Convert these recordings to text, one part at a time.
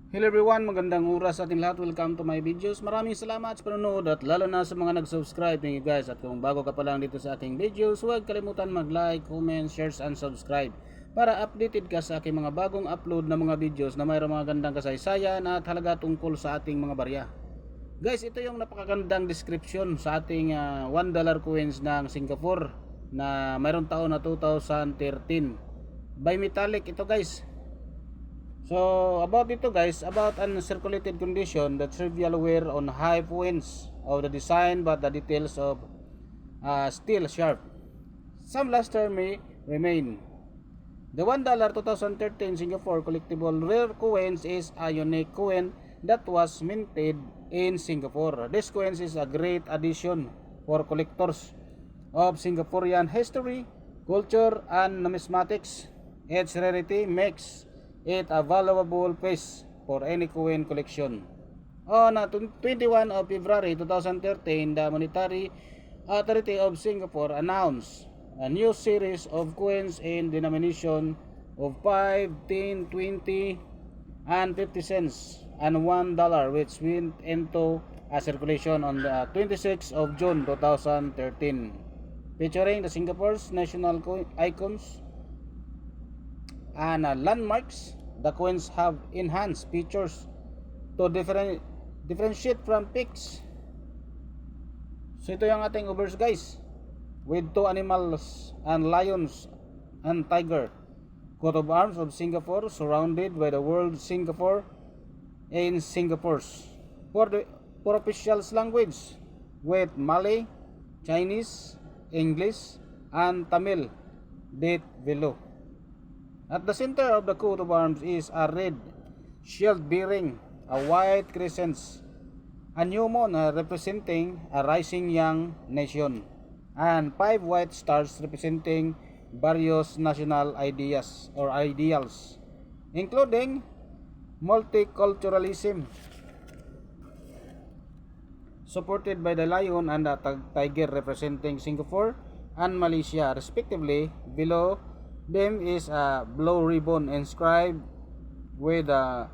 Hello everyone, magandang oras sa ating lahat. Welcome to my videos. Maraming salamat sa panonood at lalo na sa mga nag-subscribe. Thank you guys. At kung bago ka pa lang dito sa aking videos, huwag kalimutan mag-like, comment, share, and subscribe para updated ka sa aking mga bagong upload na mga videos na mayroong mga gandang kasaysayan at halaga tungkol sa ating mga barya. Guys, ito yung napakagandang description sa ating $1 coins ng Singapore na mayroong taon na 2013. By Metallic ito guys. So about ito guys, about uncirculated condition, the trivial wear on high points of the design but the details of still sharp. Some luster may remain. The $1 2013 Singapore collectible rare coins is a unique coin that was minted in Singapore. This coin is a great addition for collectors of Singaporean history, culture, and numismatics. Its rarity makes it a valuable piece for any coin collection. On 21 of February 2013, the Monetary Authority of Singapore announced a new series of coins in denomination of 5, 10, 20, and 50 cents and $1 which went into circulation on the 26th of June 2013, featuring the Singapore's national icons and landmarks. The coins have enhanced features to differentiate from pigs. So ito yung ating obverse guys, with two animals and lions and tiger, coat of arms of Singapore surrounded by the word Singapore in Singapore's for officials language with Malay, Chinese, English, and Tamil date below. At the center of the coat of arms is a red shield bearing a white crescent, a new moon representing a rising young nation, and 5 white stars representing various national ideas or ideals, including multiculturalism, supported by the lion and the tiger representing Singapore and Malaysia respectively. Below them is a blue ribbon inscribed with a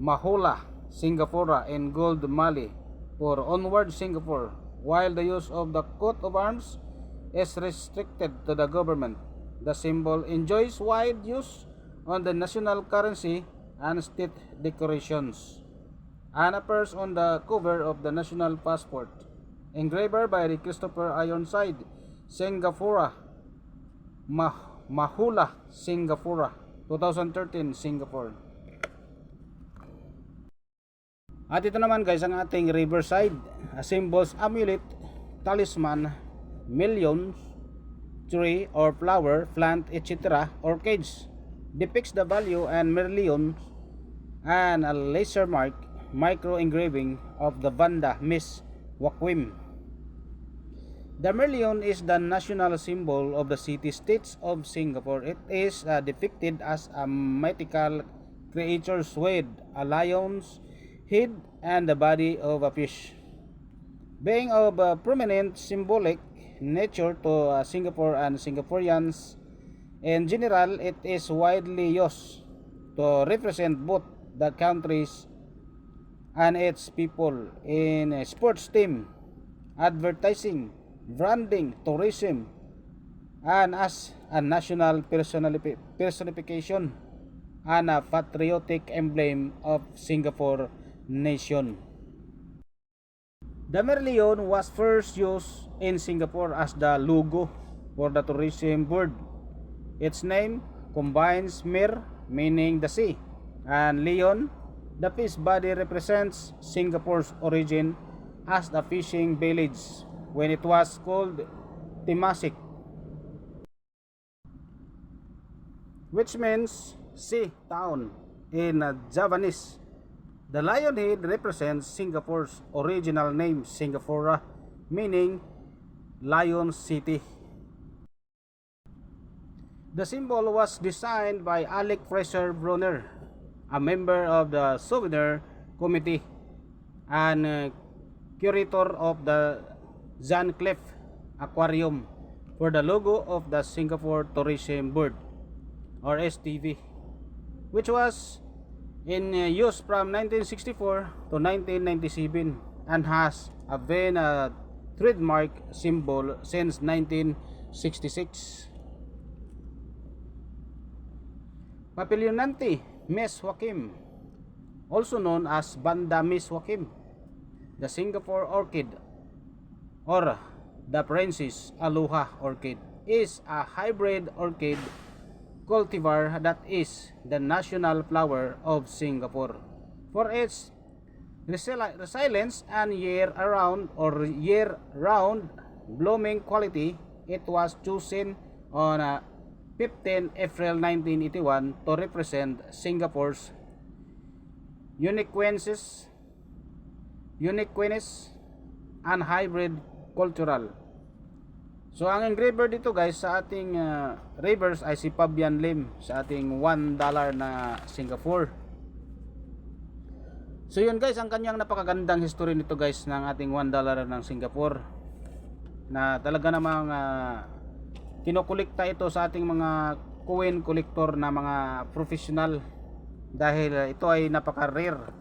Mahula Singapura in gold Mali for onward Singapore, while the use of the coat of arms is restricted to the government. The symbol enjoys wide use on the national currency and state decorations and appears on the cover of the national passport, engraved by Christopher Ironside, Singapura, Mahula Singapura, 2013 Singapore. At ito naman guys ang ating riverside symbols, amulet, talisman, millions, tree or flower, plant, etc. orchids depicts the value and millions, and a laser mark micro engraving of the Vanda Miss Wakwim. The Merlion is the national symbol of the city-states of Singapore. It is depicted as a mythical creature with a lion's head and the body of a fish. Being of prominent symbolic nature to Singapore and Singaporeans in general, it is widely used to represent both the countries and its people in sports team, advertising, branding, tourism, and as a national personification and a patriotic emblem of Singapore nation. The Merlion was first used in Singapore as the logo for the tourism board. Its name combines Mer, meaning the sea, and Leon, the fish body, represents Singapore's origin as the fishing village when it was called Temasek, which means sea town in Javanese. The lion head represents Singapore's original name, Singapura, meaning Lion City. The symbol was designed by Alec Fraser Brunner, a member of the souvenir committee and curator of the Zancliffe Aquarium for the logo of the Singapore Tourism Board or STV, which was in use from 1964 to 1997 and has been a trademark symbol since 1966. Papilionante Miss Joaquim, also known as Banda Miss Joaquim, the Singapore orchid or the Princess Aloha orchid, is a hybrid orchid cultivar that is the national flower of Singapore. For its resilience and year-round blooming quality, it was chosen on 15 April 1981 to represent Singapore's uniqueness and hybrid cultural. So ang engraver dito guys sa ating reverse ay si Fabian Lim sa ating $1 na Singapore. So yun guys, ang kanyang napakagandang history nito guys ng ating $1 ng Singapore, na talaga namang kinokolekta ito sa ating mga coin collector na mga professional, dahil ito ay napaka-rare.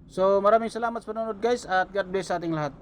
So maraming salamat sa panonood guys, at God bless sa ating lahat.